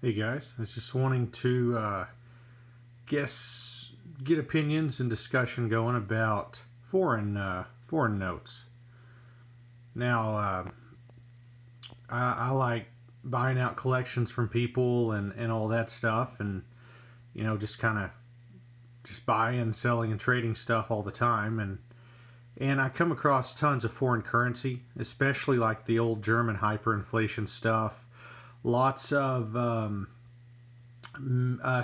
Hey guys, I was just wanting to guess get opinions and discussion going about foreign notes. Now, I like buying out collections from people and all that stuff, and just kind of just buying, selling, and trading stuff all the time, and I come across tons of foreign currency, especially like the old German hyperinflation stuff. Lots of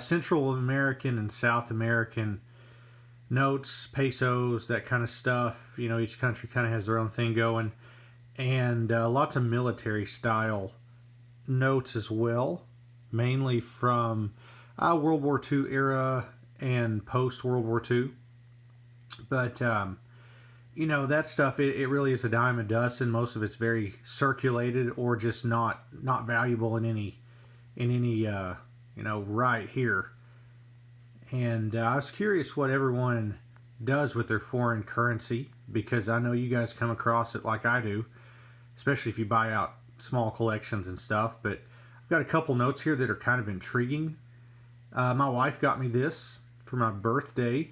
Central American and South American notes, pesos, that kind of stuff. Each country kind of has their own thing going, and lots of military style notes as well, mainly from World War II era and post World War II. But that stuff, it really is a dime a dozen. Most of it's very circulated or just not valuable in any right here. And I was curious what everyone does with their foreign currency, because I know you guys come across it like I do, especially if you buy out small collections and stuff. But I've got a couple notes here that are kind of intriguing. My wife got me this for my birthday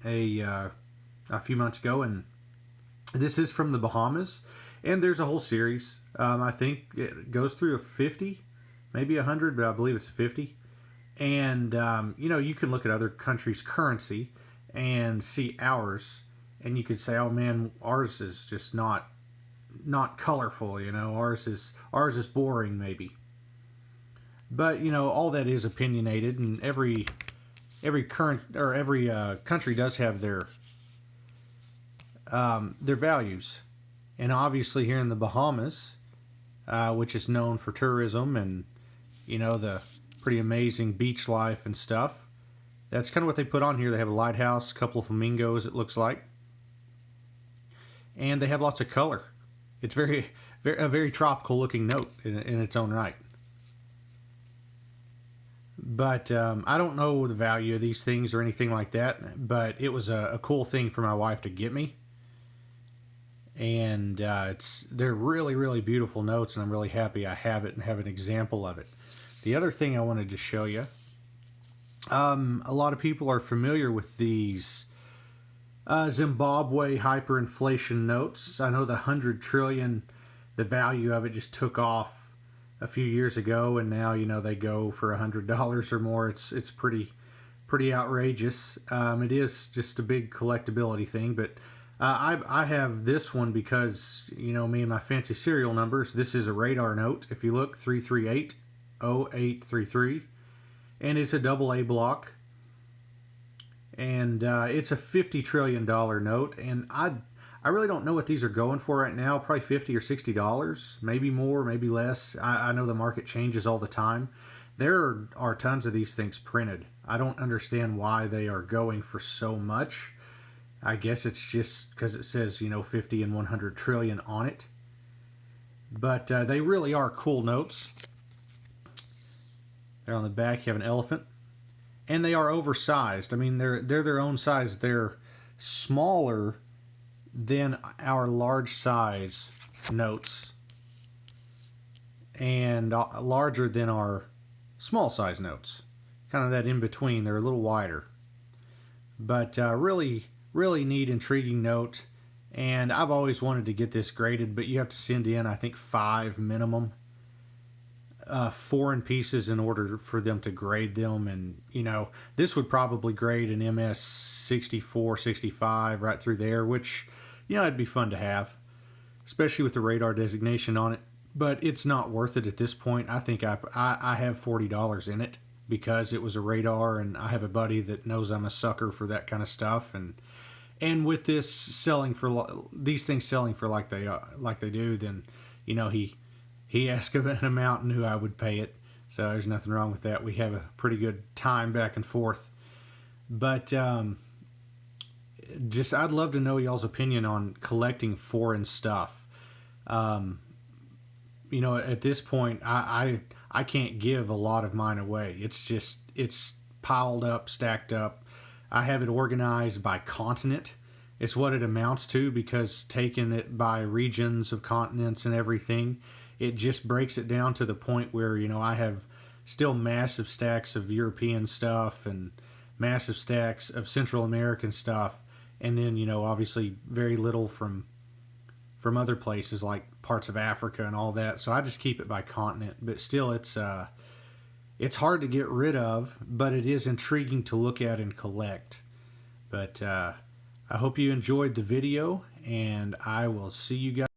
a few months ago, and this is from the Bahamas. And there's a whole series. I think it goes through a 50, maybe 100, but I believe it's a 50. And you can look at other countries' currency and see ours, and you could say, "Oh man, ours is just not colorful." Ours is boring, maybe. But all that is opinionated, and every current or every country does have their values. And obviously, here in the Bahamas, which is known for tourism and the pretty amazing beach life and stuff. That's kind of what they put on here. They have a lighthouse, a couple of flamingos, it looks like, and they have lots of color. It's a very tropical looking note in its own right. But I don't know the value of these things or anything like that. But it was a cool thing for my wife to get me, and they're really really beautiful notes, and I'm really happy I have it and have an example of it. The other thing I wanted to show you, a lot of people are familiar with these Zimbabwe hyperinflation notes. I know the 100 trillion, the value of it just took off a few years ago, and now they go for $100 or more. It's pretty outrageous. It is just a big collectability thing, but I have this one because me and my fancy serial numbers. This is a radar note. If you look, 3380833, and it's a double A block, and it's a $50 trillion note. And I really don't know what these are going for right now. Probably $50 or $60, maybe more, maybe less. I know the market changes all the time. There are tons of these things printed. I don't understand why they are going for so much. I guess it's just because it says 50 and 100 trillion on it. But they really are cool notes. There on the back, you have an elephant, and they are oversized. I mean, they're their own size. They're smaller than our large size notes, and larger than our small size notes. Kind of that in between. They're a little wider, but really really neat, intriguing note. And I've always wanted to get this graded, but you have to send in, I think, 5 minimum foreign pieces in order for them to grade them. And this would probably grade an MS 64 65 right through there, which it'd be fun to have, especially with the radar designation on it. But it's not worth it at this point. I think I have $40 in it because it was a radar, and I have a buddy that knows I'm a sucker for that kind of stuff. And with this selling for these things selling for like they do, then he asked an amount and knew I would pay it. So there's nothing wrong with that. We have a pretty good time back and forth. But just I'd love to know y'all's opinion on collecting foreign stuff. At this point, I can't give a lot of mine away. It's piled up, stacked up. I have it organized by continent. It's what it amounts to, because taking it by regions of continents and everything, it just breaks it down to the point where I have still massive stacks of European stuff and massive stacks of Central American stuff, and then obviously very little from other places like parts of Africa and all that. So I just keep it by continent, but still it's hard to get rid of, but it is intriguing to look at and collect. But I hope you enjoyed the video, and I will see you guys